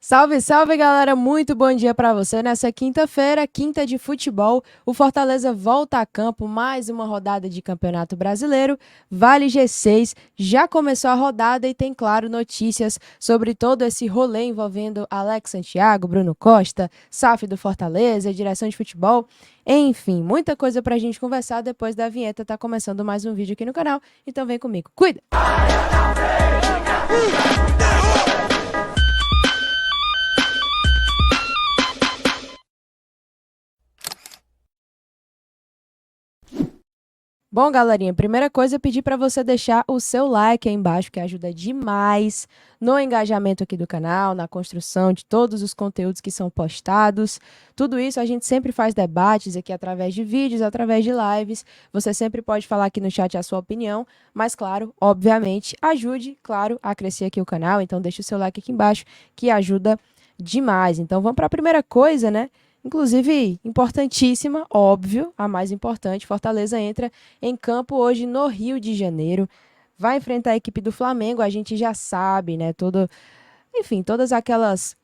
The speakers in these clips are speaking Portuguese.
Salve, salve, galera! Muito bom dia para você. Nessa quinta-feira, quinta de futebol, o Fortaleza volta a campo, mais uma rodada de Campeonato Brasileiro. Vale G6, já começou a rodada e tem, claro, notícias sobre todo esse rolê envolvendo Alex Santiago, Bruno Costa, SAF do Fortaleza, direção de futebol. Enfim, muita coisa pra gente conversar depois da vinheta. Tá começando mais um vídeo aqui no canal, então vem comigo. Cuida! Bom, galerinha, primeira coisa é pedir para você deixar o seu like aí embaixo, que ajuda demais no engajamento aqui do canal, na construção de todos os conteúdos que são postados. Tudo isso a gente sempre faz debates aqui através de vídeos, através de lives. Você sempre pode falar aqui no chat a sua opinião, mas claro, obviamente, ajude, claro, a crescer aqui o canal. Então deixa o seu like aqui embaixo, que ajuda demais. Então vamos para a primeira coisa, né? Inclusive, importantíssima, óbvio, a mais importante, Fortaleza entra em campo hoje no Rio de Janeiro. Vai enfrentar a equipe do Flamengo, a gente já sabe, né? Enfim, todas aquelas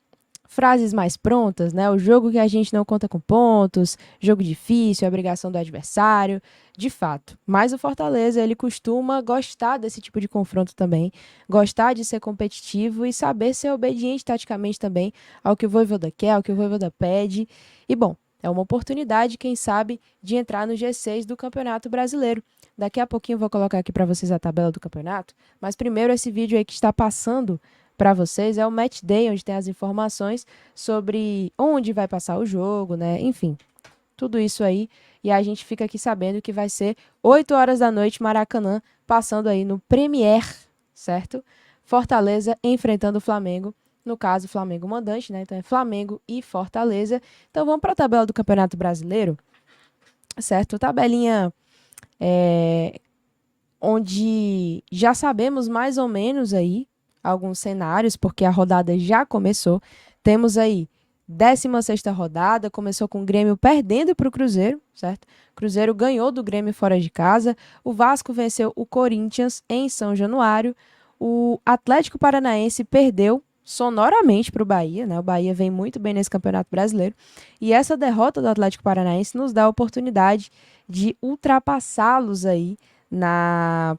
frases mais prontas, né? O jogo que a gente não conta com pontos, jogo difícil, obrigação do adversário, de fato. Mas o Fortaleza, ele costuma gostar desse tipo de confronto também, gostar de ser competitivo e saber ser obediente taticamente também ao que o Vojvoda quer, ao que o Vojvoda pede. E, bom, é uma oportunidade, quem sabe, de entrar no G6 do Campeonato Brasileiro. Daqui a pouquinho eu vou colocar aqui para vocês a tabela do campeonato, mas primeiro esse vídeo aí que está passando para vocês é o Match Day, onde tem as informações sobre onde vai passar o jogo, né? Enfim, tudo isso aí. E a gente fica aqui sabendo que vai ser 8 horas da noite, Maracanã, passando aí no Premier, certo? Fortaleza enfrentando o Flamengo. No caso, Flamengo mandante, né? Então é Flamengo e Fortaleza. Então vamos para a tabela do Campeonato Brasileiro, certo? Tabelinha onde já sabemos mais ou menos aí alguns cenários, porque a rodada já começou. Temos aí 16ª rodada, começou com o Grêmio perdendo para o Cruzeiro, certo? Cruzeiro ganhou do Grêmio fora de casa, o Vasco venceu o Corinthians em São Januário, o Atlético Paranaense perdeu sonoramente para o Bahia, né? O Bahia vem muito bem nesse Campeonato Brasileiro, e essa derrota do Atlético Paranaense nos dá a oportunidade de ultrapassá-los aí na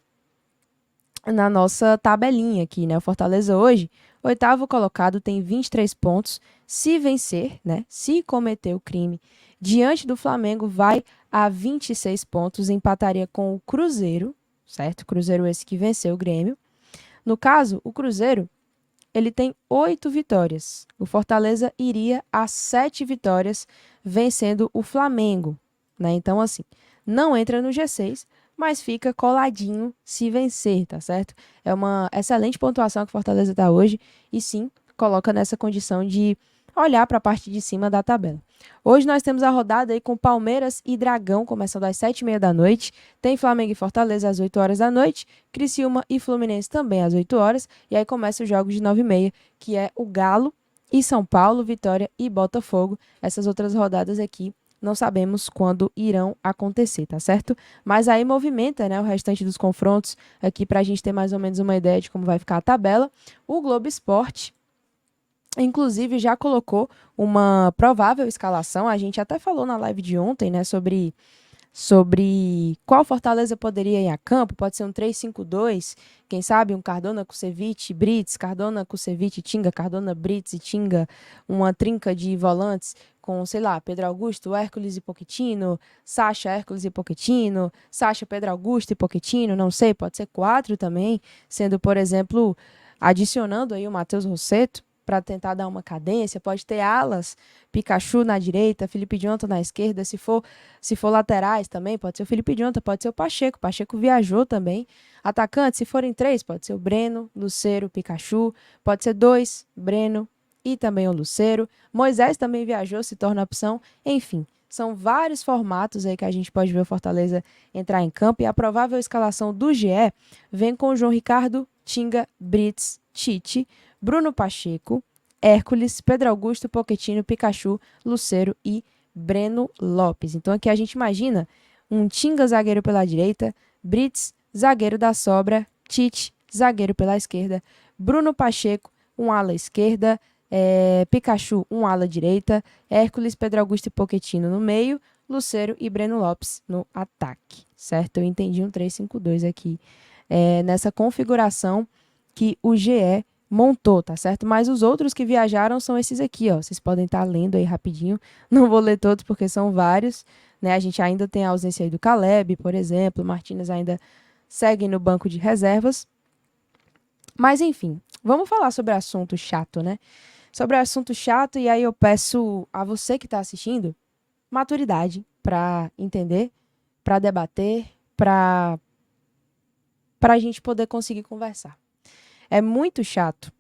nossa tabelinha aqui, né? O Fortaleza hoje, oitavo colocado, tem 23 pontos. Se vencer, né? Se cometer o crime diante do Flamengo, vai a 26 pontos, empataria com o Cruzeiro, certo? Cruzeiro esse que venceu o Grêmio. No caso, o Cruzeiro, ele tem 8 vitórias. O Fortaleza iria a 7 vitórias, vencendo o Flamengo, né? Então, assim, não entra no G6, mas fica coladinho se vencer, tá certo? É uma excelente pontuação que o Fortaleza está hoje e sim, coloca nessa condição de olhar para a parte de cima da tabela. Hoje nós temos a rodada aí com Palmeiras e Dragão, começando às 7h30 da noite. Tem Flamengo e Fortaleza às 8 horas da noite, Criciúma e Fluminense também às 8 horas, e aí começa os jogos de 9h30, que é o Galo e São Paulo, Vitória e Botafogo. Essas outras rodadas aqui não sabemos quando irão acontecer, tá certo? Mas aí movimenta, né, o restante dos confrontos aqui para a gente ter mais ou menos uma ideia de como vai ficar a tabela. O Globo Esporte, inclusive, já colocou uma provável escalação. A gente até falou na live de ontem, né, sobre qual Fortaleza poderia ir a campo. Pode ser um 3-5-2, quem sabe um Cardona, Kusevich, Brits, Cardona, Kusevich, Tinga, Cardona, Brits e Tinga, uma trinca de volantes com, sei lá, Pedro Augusto, Hércules e Pochettino, Sacha, Hércules e Pochettino, Sacha, Pedro Augusto e Pochettino, não sei, pode ser 4 também, sendo, por exemplo, adicionando aí o Matheus Rossetto, para tentar dar uma cadência. Pode ter alas, Pikachu na direita, Felipe Jonathan na esquerda, se for laterais também, pode ser o Felipe Jonathan, pode ser o Pacheco viajou também. Atacante, se forem 3, pode ser o Breno, Lucero, Pikachu, pode ser 2, Breno e também o Lucero. Moisés também viajou, se torna opção. Enfim, são vários formatos aí que a gente pode ver o Fortaleza entrar em campo, e a provável escalação do GE vem com o João Ricardo, Tinga, Brits, Tite, Bruno Pacheco, Hércules, Pedro Augusto, Pochettino, Pikachu, Lucero e Breno Lopes. Então aqui a gente imagina um Tinga zagueiro pela direita, Brits zagueiro da sobra, Tite zagueiro pela esquerda, Bruno Pacheco um ala esquerda, Pikachu, um ala direita, Hércules, Pedro Augusto e Pochettino no meio, Lucero e Breno Lopes no ataque, certo? Eu entendi um 3-5-2 aqui, nessa configuração que o GE montou, tá certo? Mas os outros que viajaram são esses aqui, ó. Vocês podem estar lendo aí rapidinho. Não vou ler todos porque são vários, né? A gente ainda tem a ausência aí do Caleb, por exemplo. O Martínez ainda segue no banco de reservas. Mas, enfim, vamos falar sobre assunto chato, né? Sobre assunto chato, e aí eu peço a você que está assistindo maturidade para entender, para debater, para a gente poder conseguir conversar. É muito chato,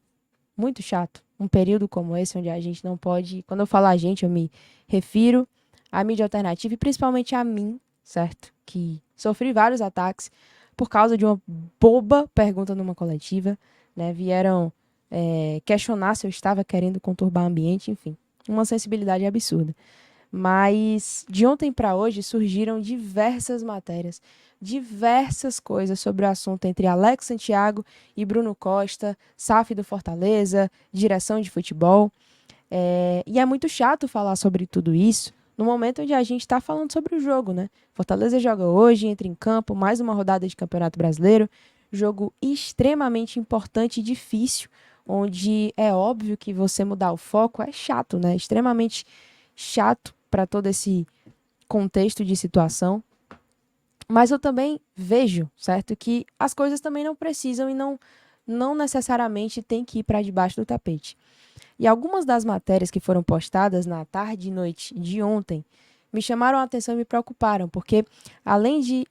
um período como esse, onde a gente não pode. Quando eu falo a gente, eu me refiro à mídia alternativa e principalmente a mim, certo? Que sofri vários ataques por causa de uma boba pergunta numa coletiva, né? Vieram questionar se eu estava querendo conturbar o ambiente, enfim, uma sensibilidade absurda. Mas de ontem para hoje surgiram diversas matérias, diversas coisas sobre o assunto entre Alex Santiago e Bruno Costa, SAF do Fortaleza, direção de futebol. E é muito chato falar sobre tudo isso no momento onde a gente está falando sobre o jogo, né? Fortaleza joga hoje, entra em campo, mais uma rodada de Campeonato Brasileiro, jogo extremamente importante e difícil, onde é óbvio que você mudar o foco é chato, né? Extremamente chato para todo esse contexto de situação. Mas eu também vejo, certo, que as coisas também não precisam e não necessariamente tem que ir para debaixo do tapete. E algumas das matérias que foram postadas na tarde e noite de ontem me chamaram a atenção e me preocuparam, porque além de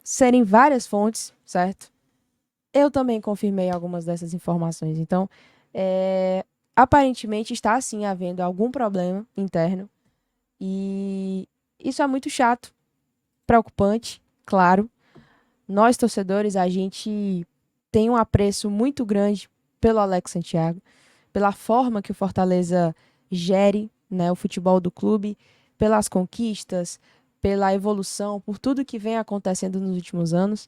serem várias fontes, certo, eu também confirmei algumas dessas informações. Então, aparentemente está sim havendo algum problema interno e isso é muito chato, preocupante, claro. Nós, torcedores, a gente tem um apreço muito grande pelo Alex Santiago, pela forma que o Fortaleza gere, né, o futebol do clube, pelas conquistas, pela evolução, por tudo que vem acontecendo nos últimos anos.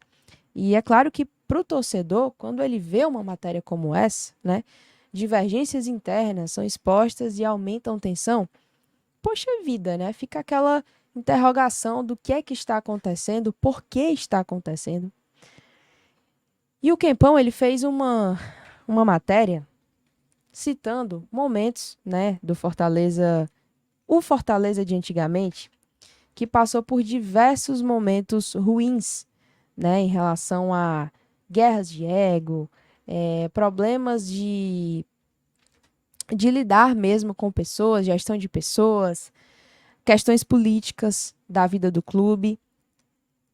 E é claro que para o torcedor, quando ele vê uma matéria como essa, né, divergências internas são expostas e aumentam tensão, poxa vida, né? Fica aquela interrogação do que é que está acontecendo, por que está acontecendo. E o Kempão, ele fez uma matéria citando momentos, né, do Fortaleza, o Fortaleza de antigamente, que passou por diversos momentos ruins, né, em relação a guerras de ego, problemas de lidar mesmo com pessoas, gestão de pessoas, questões políticas da vida do clube.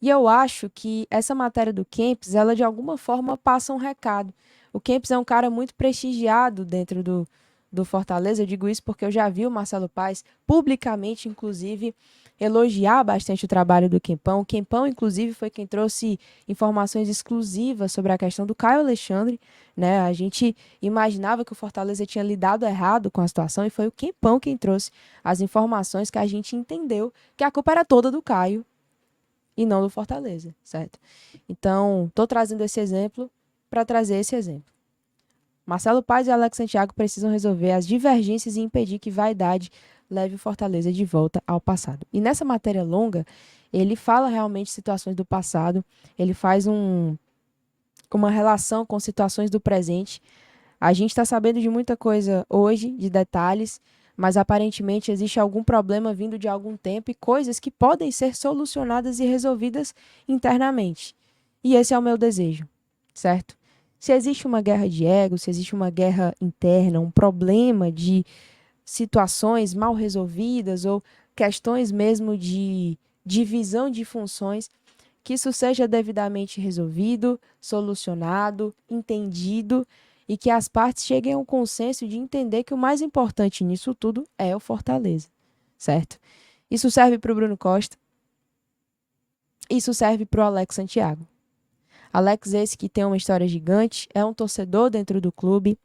E eu acho que essa matéria do Kempis, ela de alguma forma passa um recado. O Kempis é um cara muito prestigiado dentro do Fortaleza. Eu digo isso porque eu já vi o Marcelo Paes publicamente, inclusive, elogiar bastante o trabalho do Kempão. O Kempão, inclusive, foi quem trouxe informações exclusivas sobre a questão do Caio Alexandre, né? A gente imaginava que o Fortaleza tinha lidado errado com a situação e foi o Kempão quem trouxe as informações que a gente entendeu que a culpa era toda do Caio e não do Fortaleza, certo? Então, estou trazendo esse exemplo para trazer esse exemplo. Marcelo Paes e Alex Santiago precisam resolver as divergências e impedir que vaidade leve o Fortaleza de volta ao passado. E nessa matéria longa, ele fala realmente situações do passado, ele faz uma relação com situações do presente. A gente está sabendo de muita coisa hoje, de detalhes, mas aparentemente existe algum problema vindo de algum tempo e coisas que podem ser solucionadas e resolvidas internamente. E esse é o meu desejo, certo? Se existe uma guerra de ego, se existe uma guerra interna, um problema de situações mal resolvidas ou questões mesmo de divisão de funções, que isso seja devidamente resolvido, solucionado, entendido e que as partes cheguem a um consenso de entender que o mais importante nisso tudo é o Fortaleza, certo? Isso serve para o Bruno Costa, isso serve para o Alex Santiago. Alex, esse que tem uma história gigante, é um torcedor dentro do clube,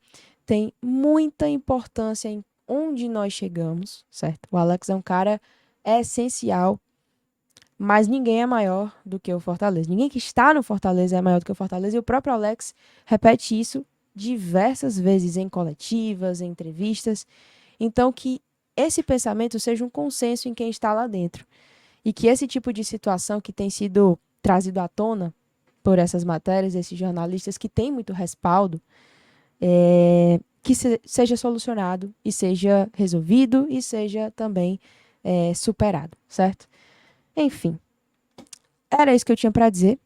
tem muita importância em onde nós chegamos, certo? O Alex é um cara essencial, mas ninguém é maior do que o Fortaleza. Ninguém que está no Fortaleza é maior do que o Fortaleza e o próprio Alex repete isso diversas vezes em coletivas, em entrevistas. Então, que esse pensamento seja um consenso em quem está lá dentro. E que esse tipo de situação que tem sido trazido à tona por essas matérias, esses jornalistas que têm muito respaldo, que seja solucionado e seja resolvido e seja também superado, certo? Enfim, era isso que eu tinha para dizer,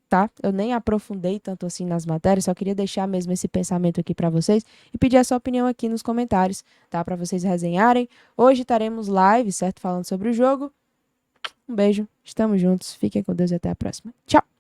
tá? Eu nem aprofundei tanto assim nas matérias, só queria deixar mesmo esse pensamento aqui para vocês e pedir a sua opinião aqui nos comentários, tá? Para vocês resenharem. Hoje estaremos live, certo? Falando sobre o jogo. Um beijo, estamos juntos, fiquem com Deus e até a próxima. Tchau!